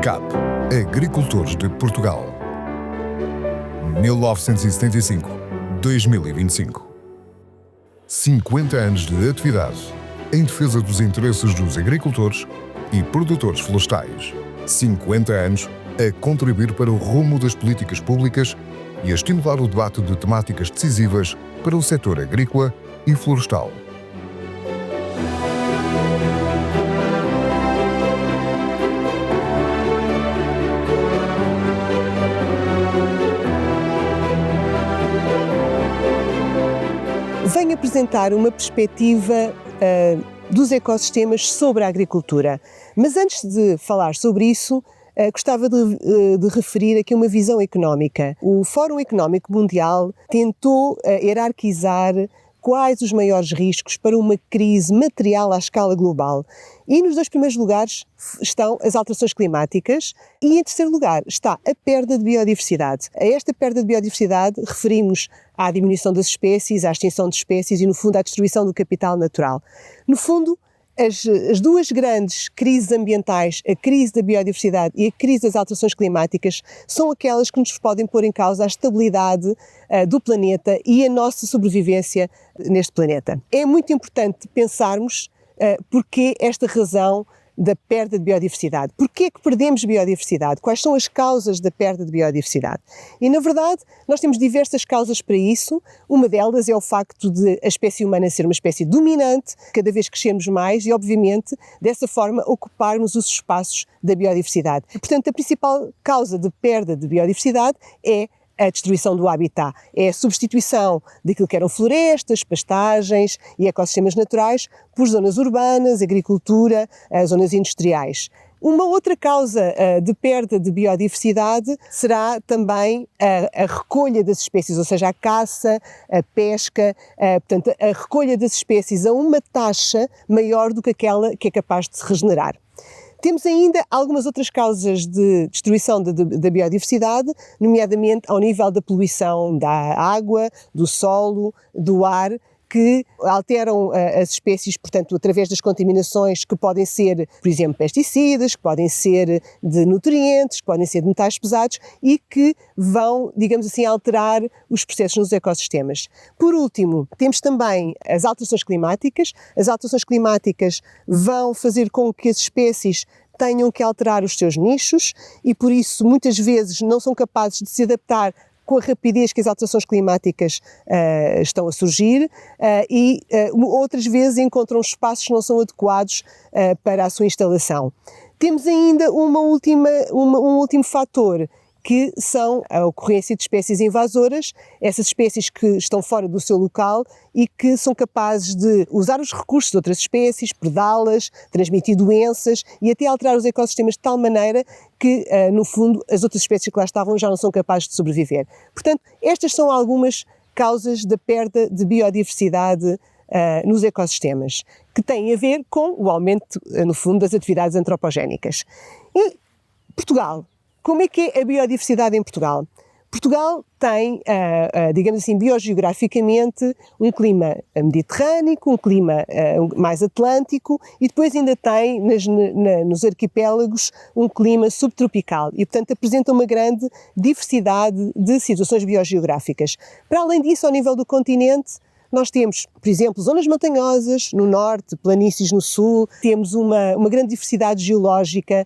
CAP, Agricultores de Portugal, 1975-2025. 50 anos de atividade em defesa dos interesses dos agricultores e produtores florestais. 50 anos a contribuir para o rumo das políticas públicas e a estimular o debate de temáticas decisivas para o setor agrícola e florestal. Venho apresentar uma perspectiva dos ecossistemas sobre a agricultura. Mas antes de falar sobre isso, gostava de referir aqui uma visão económica. O Fórum Económico Mundial tentou hierarquizar quais os maiores riscos para uma crise material à escala global. E nos dois primeiros lugares estão as alterações climáticas e em terceiro lugar está a perda de biodiversidade. A esta perda de biodiversidade referimos à diminuição das espécies, à extinção de espécies e, no fundo, à destruição do capital natural. No fundo, as duas grandes crises ambientais, a crise da biodiversidade e a crise das alterações climáticas, são aquelas que nos podem pôr em causa a estabilidade do planeta e a nossa sobrevivência neste planeta. É muito importante pensarmos porque esta razão da perda de biodiversidade. Porquê é que perdemos biodiversidade? Quais são as causas da perda de biodiversidade? E, na verdade, nós temos diversas causas para isso. Uma delas é o facto de a espécie humana ser uma espécie dominante, cada vez crescemos mais e, obviamente, dessa forma, ocuparmos os espaços da biodiversidade. Portanto, a principal causa de perda de biodiversidade é a destruição do habitat, é a substituição daquilo que eram florestas, pastagens e ecossistemas naturais por zonas urbanas, agricultura, zonas industriais. Uma outra causa de perda de biodiversidade será também a recolha das espécies, ou seja, a caça, a pesca, portanto, a recolha das espécies a uma taxa maior do que aquela que é capaz de se regenerar. Temos ainda algumas outras causas de destruição da biodiversidade, nomeadamente ao nível da poluição da água, do solo, do ar, que alteram as espécies, portanto, através das contaminações que podem ser, por exemplo, pesticidas, que podem ser de nutrientes, que podem ser de metais pesados e que vão, digamos assim, alterar os processos nos ecossistemas. Por último, temos também as alterações climáticas. As alterações climáticas vão fazer com que as espécies tenham que alterar os seus nichos e, por isso, muitas vezes não são capazes de se adaptar com a rapidez que as alterações climáticas estão a surgir e outras vezes encontram espaços que não são adequados para a sua instalação. Temos ainda um último fator, que são a ocorrência de espécies invasoras, essas espécies que estão fora do seu local e que são capazes de usar os recursos de outras espécies, predá-las, transmitir doenças e até alterar os ecossistemas de tal maneira que, no fundo, as outras espécies que lá estavam já não são capazes de sobreviver. Portanto, estas são algumas causas da perda de biodiversidade nos ecossistemas, que têm a ver com o aumento, no fundo, das atividades antropogénicas. E Portugal. Como é que é a biodiversidade em Portugal? Portugal tem, digamos assim, biogeograficamente, um clima mediterrâneo, um clima mais atlântico e depois ainda tem nos arquipélagos um clima subtropical e, portanto, apresenta uma grande diversidade de situações biogeográficas. Para além disso, ao nível do continente, nós temos, por exemplo, zonas montanhosas no norte, planícies no sul, temos uma grande diversidade geológica.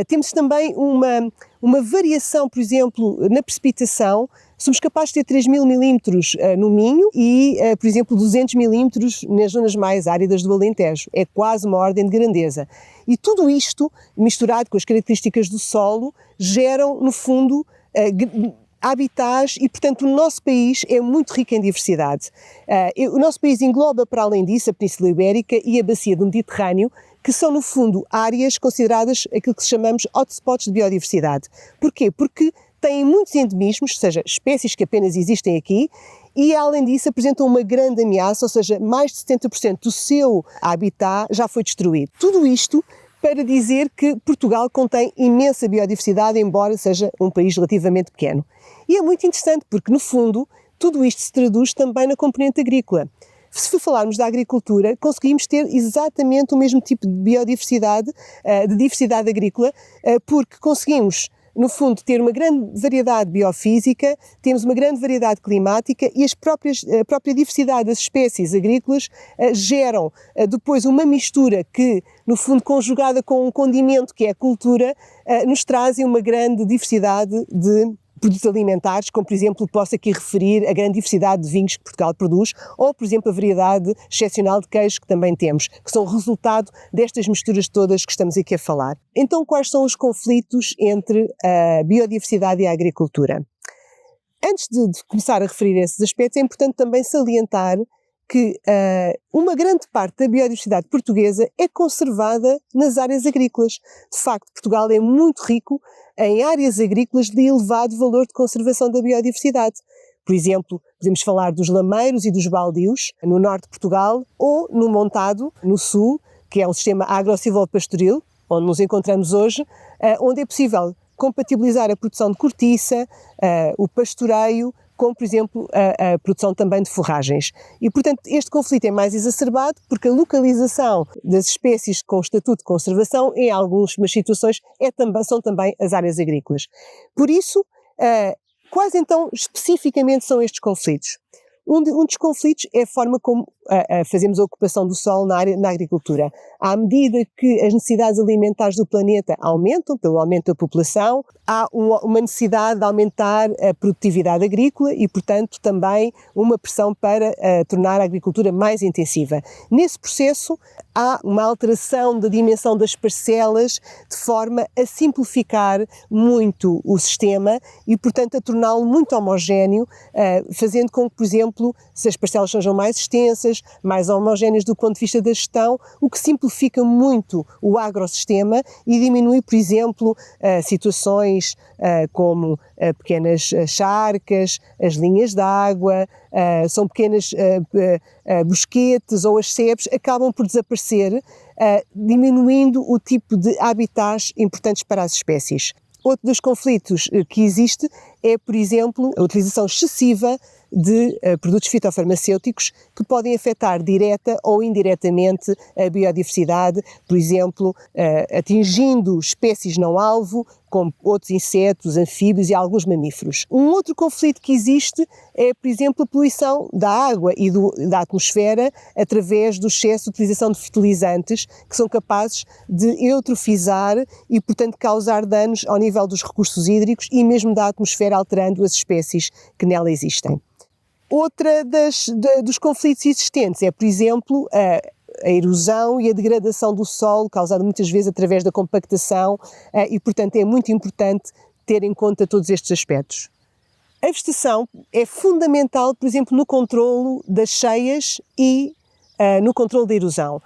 Temos também uma variação, por exemplo, na precipitação. Somos capazes de ter 3.000 milímetros no Minho e, por exemplo, 200 milímetros nas zonas mais áridas do Alentejo. É quase uma ordem de grandeza. E tudo isto, misturado com as características do solo, geram, no fundo, habitats e, portanto, o nosso país é muito rico em diversidade. O nosso país engloba, para além disso, a Península Ibérica e a Bacia do Mediterrâneo, que são, no fundo, áreas consideradas aquilo que chamamos hotspots de biodiversidade. Porquê? Porque têm muitos endemismos, ou seja, espécies que apenas existem aqui, e, além disso, apresentam uma grande ameaça, ou seja, mais de 70% do seu habitat já foi destruído. Tudo isto para dizer que Portugal contém imensa biodiversidade, embora seja um país relativamente pequeno. E é muito interessante porque, no fundo, tudo isto se traduz também na componente agrícola. Se falarmos da agricultura, conseguimos ter exatamente o mesmo tipo de biodiversidade, de diversidade agrícola, porque conseguimos, no fundo, ter uma grande variedade biofísica, temos uma grande variedade climática e a própria diversidade das espécies agrícolas geram depois uma mistura que, no fundo, conjugada com um condimento que é a cultura, nos trazem uma grande diversidade de produtos alimentares, como por exemplo posso aqui referir a grande diversidade de vinhos que Portugal produz, ou por exemplo a variedade excepcional de queijos que também temos, que são resultado destas misturas todas que estamos aqui a falar. Então, quais são os conflitos entre a biodiversidade e a agricultura? Antes de começar a referir a esses aspectos, é importante também salientar que uma grande parte da biodiversidade portuguesa é conservada nas áreas agrícolas. De facto, Portugal é muito rico em áreas agrícolas de elevado valor de conservação da biodiversidade. Por exemplo, podemos falar dos lameiros e dos baldios, no norte de Portugal, ou no Montado, no sul, que é um sistema agro-silvopastoril, onde nos encontramos hoje, onde é possível compatibilizar a produção de cortiça, o pastoreio, como, por exemplo, a produção também de forragens. E, portanto, este conflito é mais exacerbado porque a localização das espécies com estatuto de conservação, em algumas situações, são também as áreas agrícolas. Por isso, quais então especificamente são estes conflitos? Um dos conflitos é a forma como fazemos a ocupação do solo na agricultura. À medida que as necessidades alimentares do planeta aumentam, pelo aumento da população, há uma necessidade de aumentar a produtividade agrícola e, portanto, também uma pressão para tornar a agricultura mais intensiva. Nesse processo, há uma alteração da dimensão das parcelas de forma a simplificar muito o sistema e, portanto, a torná-lo muito homogéneo, fazendo com que, por exemplo, se as parcelas sejam mais extensas, mais homogéneas do ponto de vista da gestão, o que simplifica muito o agrossistema e diminui, por exemplo, situações como pequenas charcas, as linhas de água, são pequenas bosquetes ou as sebes, acabam por desaparecer, diminuindo o tipo de habitats importantes para as espécies. Outro dos conflitos que existe é, por exemplo, a utilização excessiva de produtos fitofarmacêuticos que podem afetar direta ou indiretamente a biodiversidade, por exemplo, atingindo espécies não alvo, como outros insetos, anfíbios e alguns mamíferos. Um outro conflito que existe é, por exemplo, a poluição da água e da atmosfera através do excesso de utilização de fertilizantes que são capazes de eutrofizar e, portanto, causar danos ao nível dos recursos hídricos e mesmo da atmosfera, alterando as espécies que nela existem. Outra dos conflitos existentes é, por exemplo, a erosão e a degradação do solo, causada muitas vezes através da compactação, e, portanto, é muito importante ter em conta todos estes aspectos. A vegetação é fundamental, por exemplo, no controlo das cheias e no controlo da erosão.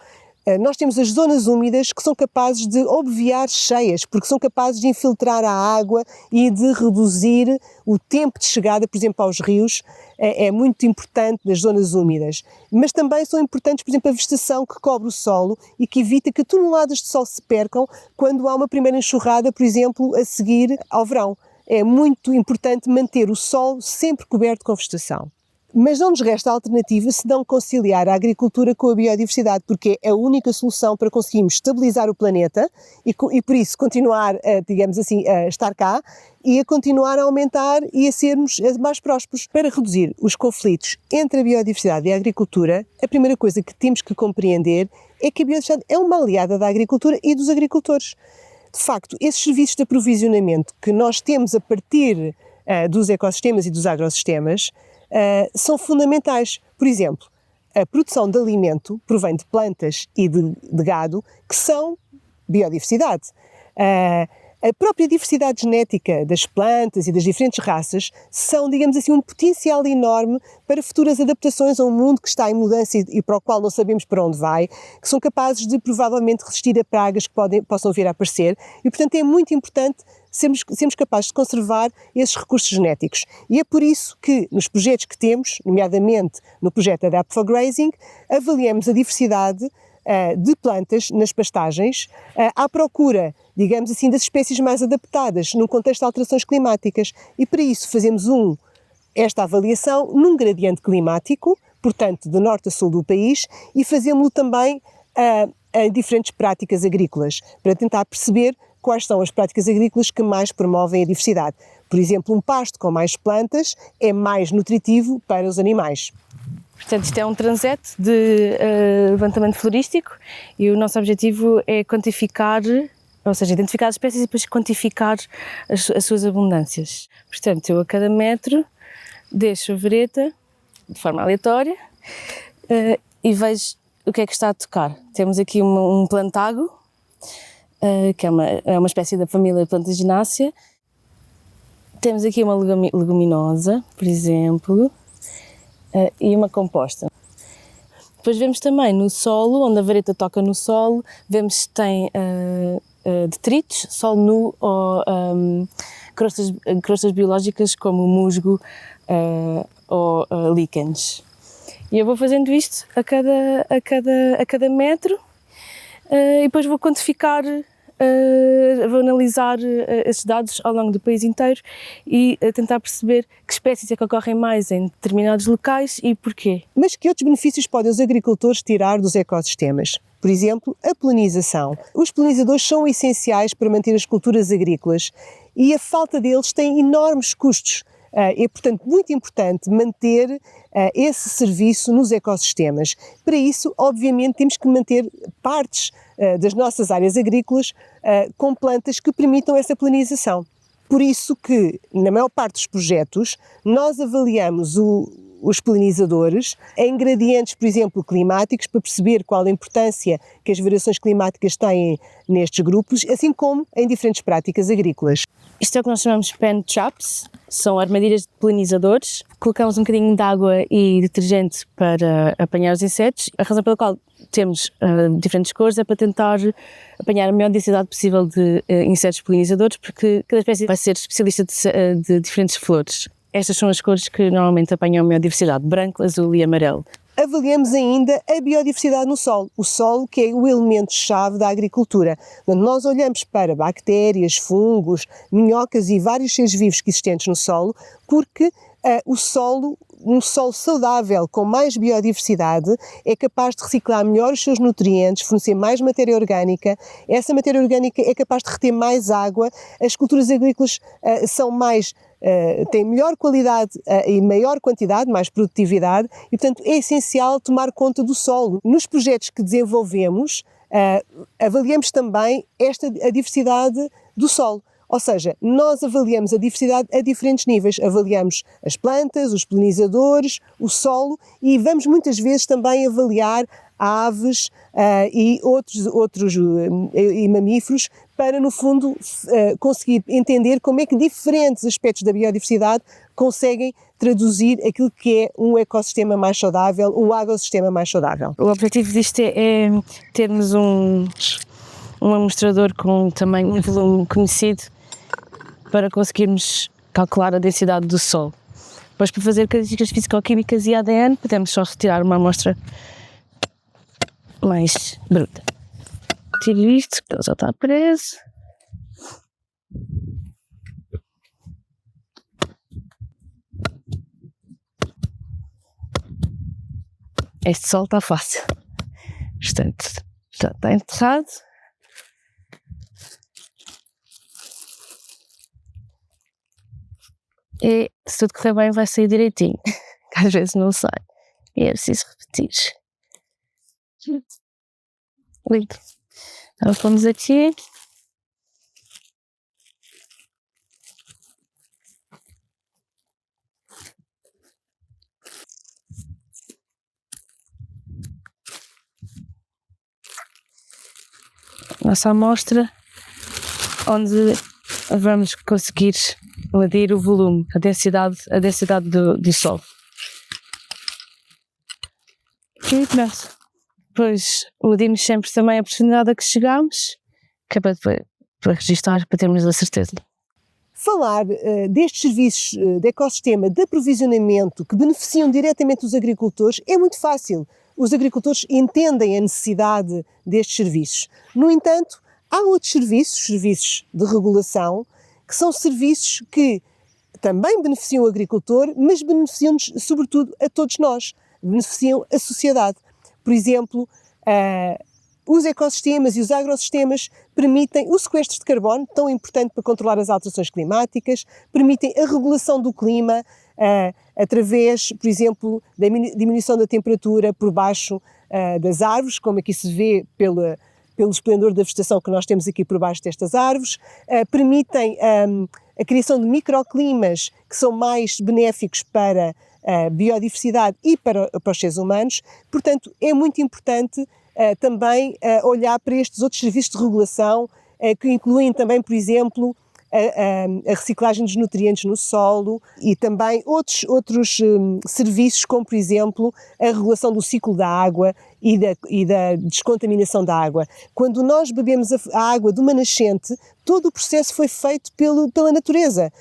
Nós temos as zonas úmidas que são capazes de obviar cheias, porque são capazes de infiltrar a água e de reduzir o tempo de chegada, por exemplo, aos rios. É muito importante nas zonas úmidas. Mas também são importantes, por exemplo, a vegetação que cobre o solo e que evita que toneladas de solo se percam quando há uma primeira enxurrada, por exemplo, a seguir ao verão. É muito importante manter o solo sempre coberto com vegetação. Mas não nos resta alternativa se não conciliar a agricultura com a biodiversidade, porque é a única solução para conseguirmos estabilizar o planeta e por isso continuar, digamos assim, a estar cá e a continuar a aumentar e a sermos mais prósperos. Para reduzir os conflitos entre a biodiversidade e a agricultura, a primeira coisa que temos que compreender é que a biodiversidade é uma aliada da agricultura e dos agricultores. De facto, esses serviços de aprovisionamento que nós temos a partir dos ecossistemas e dos agrossistemas são fundamentais. Por exemplo, a produção de alimento provém de plantas e de gado que são biodiversidade. A própria diversidade genética das plantas e das diferentes raças são, digamos assim, um potencial enorme para futuras adaptações a um mundo que está em mudança e para o qual não sabemos para onde vai, que são capazes de provavelmente resistir a pragas que possam vir a aparecer e, portanto, é muito importante sermos capazes de conservar esses recursos genéticos. E é por isso que nos projetos que temos, nomeadamente no projeto Adapt for Grazing, avaliamos a diversidade de plantas nas pastagens à procura, digamos assim, das espécies mais adaptadas num contexto de alterações climáticas. E para isso fazemos esta avaliação num gradiente climático, portanto, de norte a sul do país, e fazemos-lo também em diferentes práticas agrícolas, para tentar perceber quais são as práticas agrícolas que mais promovem a diversidade. Por exemplo, um pasto com mais plantas é mais nutritivo para os animais. Portanto, isto é um transete de levantamento florístico e o nosso objetivo é quantificar, ou seja, identificar as espécies e depois quantificar as suas abundâncias. Portanto, eu a cada metro deixo a vareta de forma aleatória e vejo o que é que está a tocar. Temos aqui um plantago, que é uma espécie da família Plantaginácea. Temos aqui uma leguminosa, por exemplo, e uma composta. Depois vemos também no solo, onde a vareta toca no solo, vemos se tem detritos, solo nu ou crostas biológicas como musgo ou líquenes. E eu vou fazendo isto a cada metro e depois vou quantificar, vou analisar esses dados ao longo do país inteiro e tentar perceber que espécies é que ocorrem mais em determinados locais e porquê. Mas que outros benefícios podem os agricultores tirar dos ecossistemas? Por exemplo, a polinização. Os polinizadores são essenciais para manter as culturas agrícolas e a falta deles tem enormes custos. É, portanto, muito importante manter esse serviço nos ecossistemas. Para isso, obviamente, temos que manter partes das nossas áreas agrícolas com plantas que permitam essa polinização. Por isso que, na maior parte dos projetos, nós avaliamos os polinizadores em gradientes, por exemplo, climáticos, para perceber qual a importância que as variações climáticas têm nestes grupos, assim como em diferentes práticas agrícolas. Isto é o que nós chamamos de pen traps, são armadilhas de polinizadores. Colocamos um bocadinho de água e detergente para apanhar os insetos. A razão pela qual temos diferentes cores é para tentar apanhar a maior densidade possível de insetos polinizadores, porque cada espécie vai ser especialista de diferentes flores. Estas são as cores que normalmente apanham a maior diversidade: branco, azul e amarelo. Avaliamos ainda a biodiversidade no solo, o solo que é o elemento-chave da agricultura. Quando nós olhamos para bactérias, fungos, minhocas e vários seres vivos que existentes no solo, porque um solo saudável com mais biodiversidade é capaz de reciclar melhor os seus nutrientes, fornecer mais matéria orgânica, essa matéria orgânica é capaz de reter mais água, as culturas agrícolas têm melhor qualidade e maior quantidade, mais produtividade e, portanto, é essencial tomar conta do solo. Nos projetos que desenvolvemos, avaliamos também a diversidade do solo. Ou seja, nós avaliamos a diversidade a diferentes níveis, avaliamos as plantas, os polinizadores, o solo e vamos muitas vezes também avaliar aves e outros mamíferos para, no fundo, conseguir entender como é que diferentes aspectos da biodiversidade conseguem traduzir aquilo que é um ecossistema mais saudável, um agrossistema mais saudável. O objetivo disto é termos um amostrador com também um volume conhecido para conseguirmos calcular a densidade do solo. Depois, para fazer características físico-químicas e ADN, podemos só retirar uma amostra mais bruta. Tiro isto, que ele já está preso. Este solo está fácil. Portanto, já está enterrado. E se tudo correr bem vai sair direitinho, que às vezes não sai e é preciso repetir. Lindo. Então fomos aqui. Nossa amostra, onde vamos conseguir medir o volume, a densidade do solo. E começa. Depois medimos sempre também a profundidade a que chegamos, que é para registar, para termos a certeza. Falar destes serviços de ecossistema de aprovisionamento que beneficiam diretamente os agricultores é muito fácil. Os agricultores entendem a necessidade destes serviços. No entanto, há outros serviços de regulação, que são serviços que também beneficiam o agricultor, mas beneficiam-nos sobretudo a todos nós. beneficiam a sociedade. Por exemplo, os ecossistemas e os agrossistemas permitem o sequestro de carbono, tão importante para controlar as alterações climáticas, permitem a regulação do clima, através, por exemplo, da diminuição da temperatura por baixo das árvores, como aqui se vê pelo esplendor da vegetação que nós temos aqui por baixo destas árvores, permitem a criação de microclimas que são mais benéficos para a biodiversidade e para os seres humanos. Portanto, é muito importante também olhar para estes outros serviços de regulação, que incluem também, por exemplo, a reciclagem dos nutrientes no solo e também outros serviços, como por exemplo a regulação do ciclo da água e da descontaminação da água. Quando nós bebemos a água de uma nascente, todo o processo foi feito pela natureza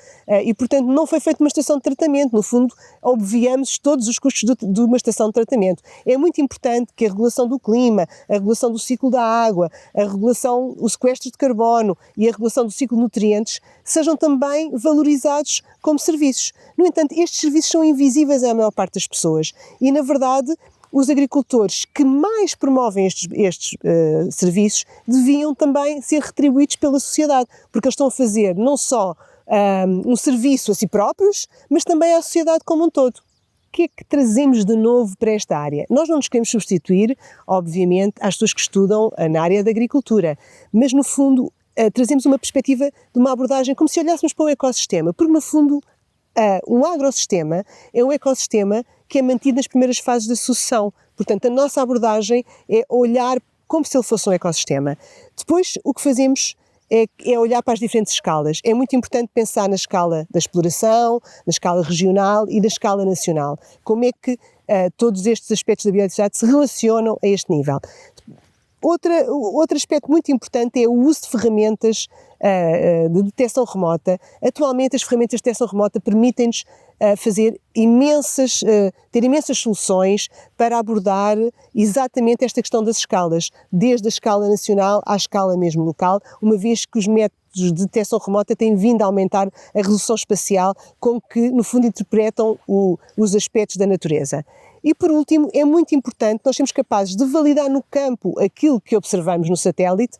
e, portanto, não foi feita uma estação de tratamento. No fundo, obviamos todos os custos de uma estação de tratamento. É muito importante que a regulação do clima, a regulação do ciclo da água, o sequestro de carbono e a regulação do ciclo de nutrientes sejam também valorizados como serviços. No entanto, estes serviços são invisíveis à maior parte das pessoas e, na verdade, os agricultores que mais promovem estes serviços deviam também ser retribuídos pela sociedade, porque eles estão a fazer não só um serviço a si próprios, mas também à sociedade como um todo. O que é que trazemos de novo para esta área? Nós não nos queremos substituir, obviamente, às pessoas que estudam na área da agricultura, mas no fundo trazemos uma perspectiva de uma abordagem como se olhássemos para o ecossistema, porque no fundo um agrossistema é um ecossistema que é mantido nas primeiras fases da sucessão. Portanto, a nossa abordagem é olhar como se ele fosse um ecossistema. Depois, o que fazemos é olhar para as diferentes escalas. É muito importante pensar na escala da exploração, na escala regional e na escala nacional. Como é que todos estes aspectos da biodiversidade se relacionam a este nível? Outro aspecto muito importante é o uso de ferramentas de detecção remota. Atualmente as ferramentas de detecção remota permitem-nos ter imensas soluções para abordar exatamente esta questão das escalas, desde a escala nacional à escala mesmo local, uma vez que os métodos de detecção remota têm vindo a aumentar a resolução espacial com que, no fundo, interpretam os aspectos da natureza. E, por último, é muito importante nós sermos capazes de validar no campo aquilo que observamos no satélite,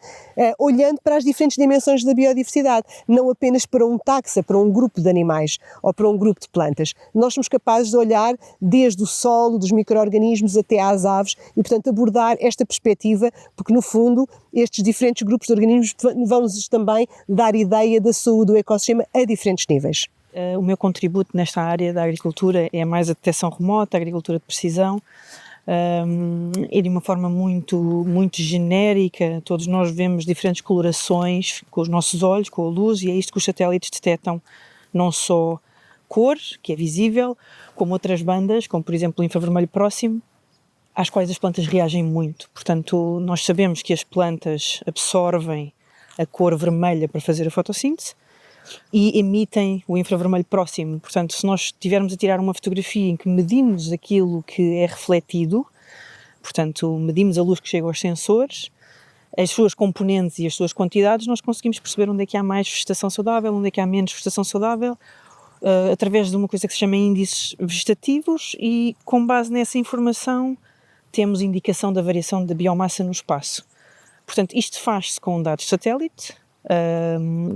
olhando para as diferentes dimensões da biodiversidade, não apenas para um taxa, para um grupo de animais ou para um grupo de plantas. Nós somos capazes de olhar desde o solo, dos micro-organismos até às aves e, portanto, abordar esta perspectiva, porque, no fundo, estes diferentes grupos de organismos vão-nos também dar ideia da saúde do ecossistema a diferentes níveis. O meu contributo nesta área da agricultura é mais a detecção remota, a agricultura de precisão, e de uma forma muito genérica. Todos nós vemos diferentes colorações com os nossos olhos, com a luz, e é isto que os satélites detectam, não só cor, que é visível, como outras bandas, como por exemplo o infravermelho próximo, às quais as plantas reagem muito. Portanto, nós sabemos que as plantas absorvem a cor vermelha para fazer a fotossíntese, e emitem o infravermelho próximo. Portanto, se nós estivermos a tirar uma fotografia em que medimos aquilo que é refletido, portanto, medimos a luz que chega aos sensores, as suas componentes e as suas quantidades, nós conseguimos perceber onde é que há mais vegetação saudável, onde é que há menos vegetação saudável, através de uma coisa que se chama índices vegetativos, e com base nessa informação temos indicação da variação da biomassa no espaço. Portanto, isto faz-se com dados de satélite,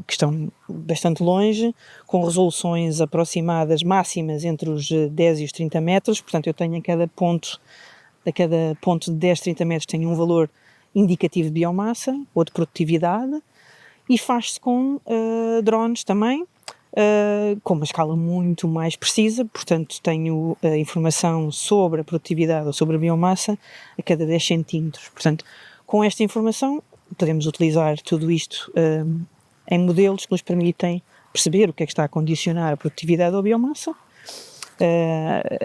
que estão bastante longe, com resoluções aproximadas máximas entre os 10 e os 30 metros, portanto eu tenho a cada ponto de 10, 30 metros tenho um valor indicativo de biomassa ou de produtividade, e faz-se com drones também, com uma escala muito mais precisa, portanto tenho informação sobre a produtividade ou sobre a biomassa a cada 10 centímetros, portanto com esta informação podemos utilizar tudo isto em modelos que nos permitem perceber o que é que está a condicionar a produtividade ou a biomassa,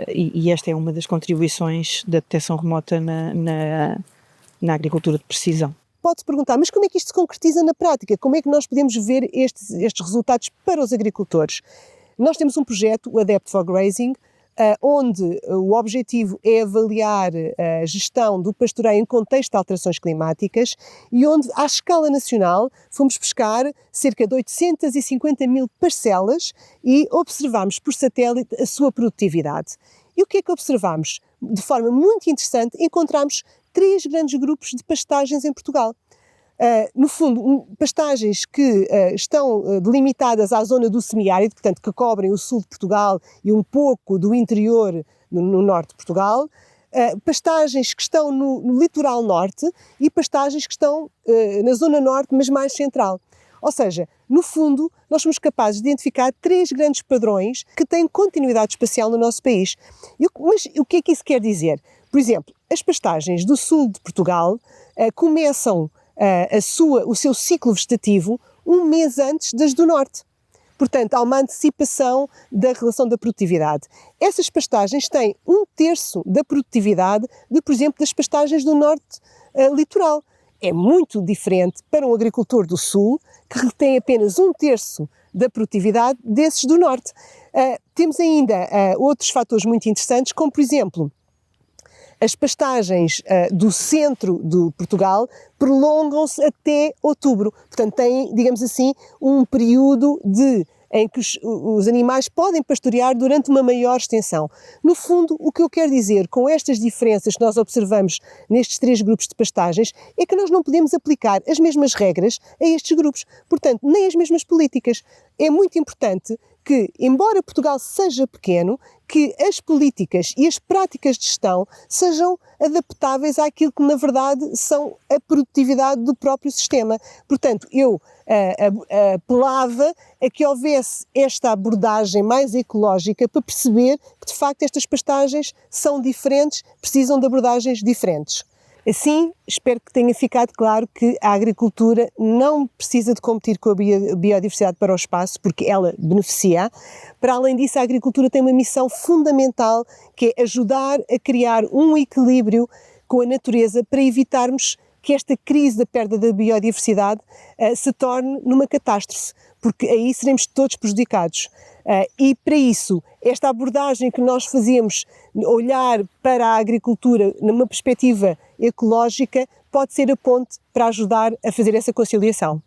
e esta é uma das contribuições da detecção remota na agricultura de precisão. Pode-se perguntar, mas como é que isto se concretiza na prática? Como é que nós podemos ver estes resultados para os agricultores? Nós temos um projeto, o Adapt for Grazing, onde o objetivo é avaliar a gestão do pastoreio em contexto de alterações climáticas e onde, à escala nacional, fomos buscar cerca de 850 mil parcelas e observámos por satélite a sua produtividade. E o que é que observamos? De forma muito interessante, encontramos 3 grandes grupos de pastagens em Portugal. No fundo, pastagens que estão delimitadas à zona do semiárido, portanto, que cobrem o sul de Portugal e um pouco do interior no norte de Portugal, pastagens que estão no litoral norte e pastagens que estão na zona norte, mas mais central. Ou seja, no fundo, nós somos capazes de identificar 3 grandes padrões que têm continuidade espacial no nosso país. Mas o que é que isso quer dizer? Por exemplo, as pastagens do sul de Portugal começam o seu ciclo vegetativo um mês antes das do norte. Portanto, há uma antecipação da relação da produtividade. Essas pastagens têm 1/3 da produtividade de, por exemplo, das pastagens do norte litoral. É muito diferente para um agricultor do sul, que tem apenas 1/3 da produtividade desses do norte. Temos ainda outros fatores muito interessantes, como, por exemplo, as pastagens do centro de Portugal prolongam-se até outubro. Portanto, têm, digamos assim, um período em que os animais podem pastorear durante uma maior extensão. No fundo, o que eu quero dizer com estas diferenças que nós observamos nestes 3 grupos de pastagens é que nós não podemos aplicar as mesmas regras a estes grupos. Portanto, nem as mesmas políticas. É muito importante que, embora Portugal seja pequeno, que as políticas e as práticas de gestão sejam adaptáveis àquilo que, na verdade, são a produtividade do próprio sistema. Portanto, eu apelava a que houvesse esta abordagem mais ecológica para perceber que, de facto, estas pastagens são diferentes, precisam de abordagens diferentes. Assim, espero que tenha ficado claro que a agricultura não precisa de competir com a biodiversidade para o espaço, porque ela beneficia. Para além disso, a agricultura tem uma missão fundamental, que é ajudar a criar um equilíbrio com a natureza para evitarmos que esta crise da perda da biodiversidade se torne numa catástrofe, porque aí seremos todos prejudicados. E para isso, esta abordagem que nós fazemos, olhar para a agricultura numa perspectiva ecológica, pode ser a ponte para ajudar a fazer essa conciliação.